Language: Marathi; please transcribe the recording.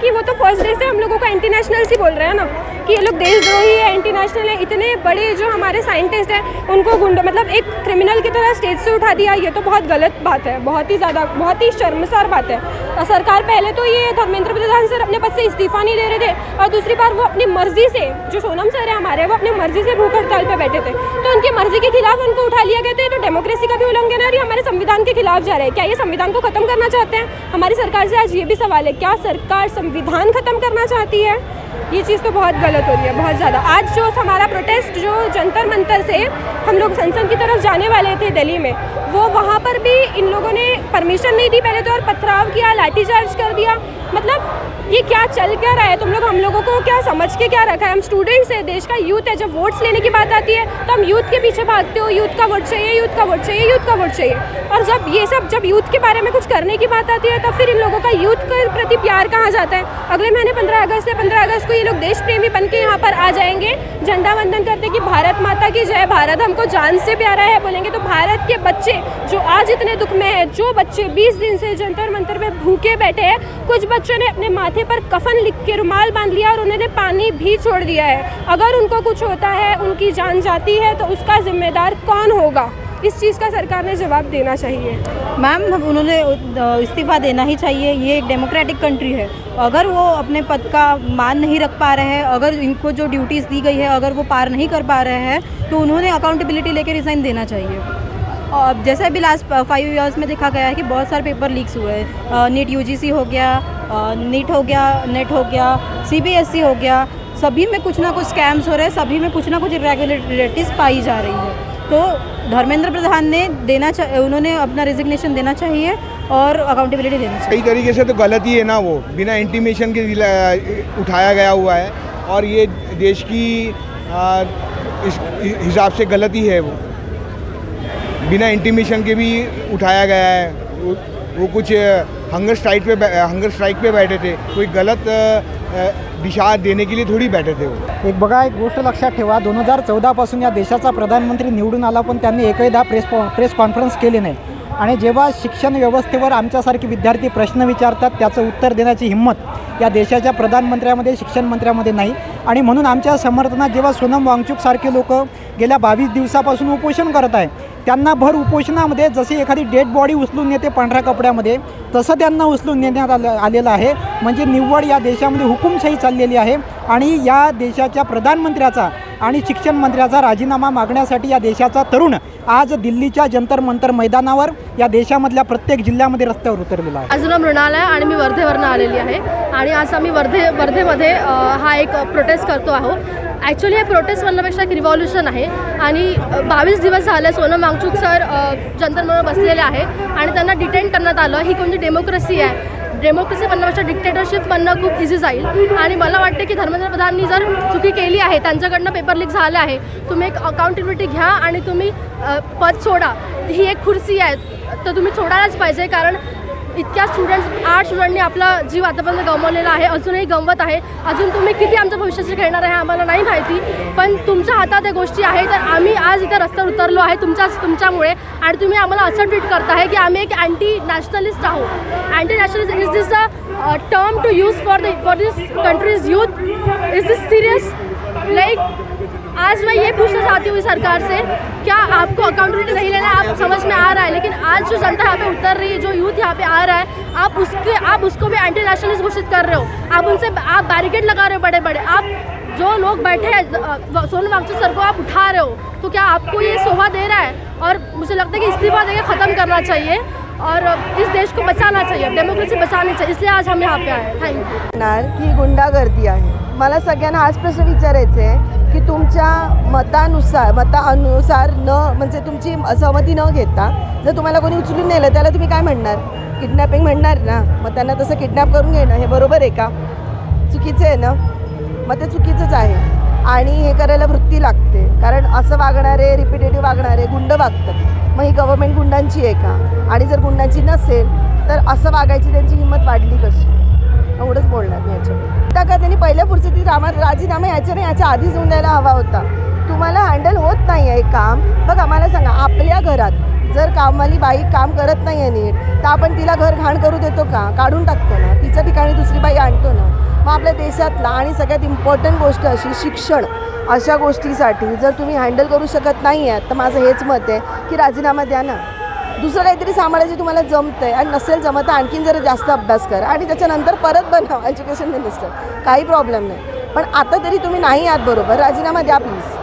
कि वो तो फर्स्ट डे से हम लोगों को एंटी नेशनल ही बोल रहे हैं ना, कि ये लोग देशद्रोही है, एंटी नेशनल है। इतने बड़े जो हमारे साइंटिस्ट हैं उनको गुंडा मतलब एक क्रिमिनल की तरह स्टेज से उठा दिया, ये तो बहुत गलत बात है, बहुत ही ज़्यादा, बहुत ही शर्मसार बात है। सरकार पहले तो ये धर्मेंद्र प्रधान सर अपने पद से इस्तीफा नहीं दे रहे थे, और दूसरी बार वो अपनी मर्जी से, जो सोनम सर है हमारे, वो अपनी मर्जी से भूख हड़ताल पे बैठे थे, तो उनकी मर्जी के खिलाफ उनको उठा लिया गया। तो डेमोक्रेसी का भी उल्लंघन है और ये हमारे संविधान के खिलाफ जा रहे हैं। क्या ये संविधान को खत्म करना चाहते हैं? हमारी सरकार से आज ये भी सवाल है, क्या सरकार संविधान खत्म करना चाहती है? ये चीज़ तो बहुत गलत हो रही है, बहुत ज़्यादा। आज जो हमारा प्रोटेस्ट जो जंतर मंतर से हम लोग संसद की तरफ जाने वाले थे दिल्ली में, वो वहाँ पर भी इन लोगों ने परमिशन नहीं दी पहले तो, और पथराव किया, लाठीचार्ज कर दिया। मतलब ये क्या चल क्या रहा है? तुम लोग हम लोगों को क्या समझ के क्या रखा है? हम स्टूडेंट्स है, देश का यूथ है। जब वोट्स लेने की बात आती है तो हम यूथ के पीछे भागते हो, यूथ का वोट चाहिए, यूथ का वोट चाहिए, यूथ का वोट चाहिए। और जब यूथ के बारे में कुछ करने की बात आती है तब फिर इन लोगों का यूथ के प्रति प्यार कहाँ जाता है? अगले महीने 15 अगस्त है, 15 अगस्त को ये लोग देश प्रेमी बन के यहाँ पर आ जाएंगे, झंडा वंदन करते कि भारत माता की जय, भारत हमको जान से प्यारा है बोलेंगे। तो भारत के बच्चे जो आज इतने दुख में है, जो बच्चे 20 दिन से जंतर मंतर में भूखे बैठे हैं, कुछ बच्चों ने अपने माथे पर कफन लिख के रुमाल बांध लिया और उन्होंने पानी भी छोड़ दिया है। अगर उनको कुछ होता है, उनकी जान जाती है, तो उसका जिम्मेदार कौन होगा? इस चीज़ का सरकार ने जवाब देना चाहिए। मैम, उन्होंने इस्तीफ़ा देना ही चाहिए। ये एक डेमोक्रेटिक कंट्री है। अगर वो अपने पद का मान नहीं रख पा रहे हैं, अगर इनको जो ड्यूटीज़ दी गई है अगर वो पार नहीं कर पा रहे हैं, तो उन्होंने अकाउंटेबिलिटी लेके रिज़ाइन देना चाहिए। और जैसे भी लास्ट 5 इयर्स में देखा गया है कि बहुत सारे पेपर लीक्स हुए हैं। नीट UGC हो गया, नीट हो गया, नेट हो गया, CBSE हो गया, सभी में कुछ ना कुछ स्कैम्स हो रहे हैं, सभी में कुछ ना कुछ इरेगुलरिटीज़ पाई जा रही है। तो धर्मेंद्र प्रधान ने उन्होंने अपना रिजिग्नेशन देना चाहिए और अकाउंटेबिलिटी देनी चाहिए। कई तरीके से तो गलत ही है ना, वो बिना इंटीमेशन के उठाया गया हुआ है और ये देश की इस हिसाब से गलती है। वो बिना इंटीमेशन के भी उठाया गया है। वो कुछ हंगर स्ट्राइक पे बैठे थे, कोई गलत दिशा देने के लिए थोडी बैठे थे वो। एक बघा, एक गोष्ट लक्षात ठेवा, 2014 पासून या देशाचा प्रधानमंत्री निवडून आला, पण त्यांनी एकदा प्रेस कॉन्फरन्स केली नाही। आणि जेव्हा शिक्षण व्यवस्थेवर आमच्यासारखे विद्यार्थी प्रश्न विचारतात, त्याचं उत्तर देण्याची हिंमत या देशाच्या प्रधानमंत्र्यामध्ये, शिक्षण मंत्र्यामध्ये नाही। आणि म्हणून आमच्या समर्थनात जेव्हा सोनम वांगचुकसारखे लोक गेल्या 22 दिवसापासून उपोषण करत आहे, त्यांना भर उपोषणामध्ये जशी एखादी डेड बॉडी उचलून येते पांढऱ्या कपड्यामध्ये, तसं त्यांना उचलून नेण्यात आलेलं आहे। म्हणजे निव्वळ या देशामध्ये हुकुमशाही चाललेली आहे आणि या देशाच्या प्रधानमंत्र्याचा आणि शिक्षण मंत्र्याचा राजीनामा मागण्यासाठी या देशाचा तरुण आज दिल्लीच्या जंतर मंतर मैदानावर या देशामधल्या प्रत्येक जिल्ह्यामध्ये रस्त्यावर उतरलेला आहे। माझं नाव मृणाल आहे आणि मी वर्धेवरून आलेली आहे आणि आज आम्ही वर्धेमध्ये हा एक प्रोटेस्ट करतो आहोत। ॲक्च्युली हे प्रोटेस्ट म्हणण्यापेक्षा एक रिव्हॉल्युशन आहे आणि 22 दिवस झाले सोनम वांगचुक सर जंतर मंतर बसलेले आहे आणि त्यांना डिटेन करण्यात आलं। ही कोणती डेमोक्रेसी आहे? डेमोक्रेसी बनण्यापेक्षा डिक्टेटरशिप बनणं खूप इझी जाईल आणि मला वाटते की धर्मेंद्र प्रधाननी जर चुकी केली आहे, त्यांच्याकडनं पेपर लीक झाले आहे, तुम्ही एक अकाउंटेबिलिटी घ्या आणि तुम्ही पद सोडा। ही एक खुर्ची आहे तर तुम्ही सोडायलाच पाहिजे, कारण इतक्या 8 स्टुडंटनी आपला जीव आतापर्यंत गमावलेला आहे, अजूनही गमवत आहे। अजून तुम्ही किती आमच्या भविष्याशी खेळणार आहे आम्हाला नाही माहिती, पण तुमच्या हातात या गोष्टी आहे। तर आम्ही आज इथे रस्त्यावर उतरलो आहे तुमच्यामुळे आणि तुम्ही आम्हाला असं ट्रीट करताय की आम्ही एक अँटी नॅशनलिस्ट आहोत। Anti nationalist is this a term to use for this country's youth? Is this serious? Like आज मैं ये पूछना चाहती हूँ सरकार से, क्या आपको अकाउंटेबिलिटी नहीं लेना? आप समझ में आ रहा है, लेकिन आज जो जनता यहाँ पे उतर रही है, जो यूथ यहाँ पे आ रहा है, आप उसको भी एंटी नेशनलिस्ट घोषित कर रहे हो। आप बैरिकेड लगा रहे हो बड़े बड़े। आप जो लोग बैठे हैं सोनम वांगचुक सर को आप उठा रहे हो, तो क्या आपको ये शोभा दे रहा है? और मुझे लगता है कि इस्तीफा देकर ख़त्म करना चाहिए और इस देश को बचाना चाहिए, डेमोक्रेसी बचानी चाहिए। इसलिए आज हम यहाँ पे आए। थँक्यू। की गुंडागर्दी आहे। मला सगळ्यांना हाच प्रश्न विचारायचा आहे की तुमच्या मतानुसार म्हणजे तुमची सहमती न घेता जर तुम्हाला कोणी उचलून नेलं त्याला तुम्ही काय म्हणणार? किडनॅपिंग म्हणणार ना? मग त्यांना तसं किडनॅप करून घेणं हे बरोबर आहे का? चुकीचं आहे ना? मग ते चुकीचंच आहे आणि हे करायला वृत्ती लागते, कारण असं वागणारे, रिपिटेटिव्ह वागणारे गुंड वागतात। मग ही गव्हर्नमेंट गुंडांची आहे का? आणि जर गुंडांची नसेल तर असं वागायची त्यांची हिंमत वाढली कशी? एवढंच बोलणार मी याच्यावर। का त्यांनी पहिल्या फुर्सतीत राजीनामा याच्या आधी देऊन द्यायला हवा होता। तुम्हाला हँडल होत नाही आहे काम, बघ आम्हाला सांगा, आपल्या घरात जर कामवाली बाई काम करत नाही आहे नीट तर आपण तिला घर घाण करू देतो का? काढून टाकतो ना, तिच्या ठिकाणी दुसरी बाई आणतो ना. मग आपल्या देशातला आणि सगळ्यात इम्पॉर्टंट गोष्ट अशी शिक्षण, अशा गोष्टीसाठी जर तुम्ही हँडल करू शकत नाही आहात तर माझं हेच मत आहे की राजीनामा द्या ना. दुसरं काहीतरी सांभाळायचे तुम्हाला जमतं आहे आणि नसेल जमत तर आणखीन जरा जास्त अभ्यास करा आणि त्याच्यानंतर परत बनवा एज्युकेशन मिनिस्टर, काही प्रॉब्लेम नाही. पण आता तरी तुम्ही नाही आहात बरोबर, राजीनामा द्या प्लीज.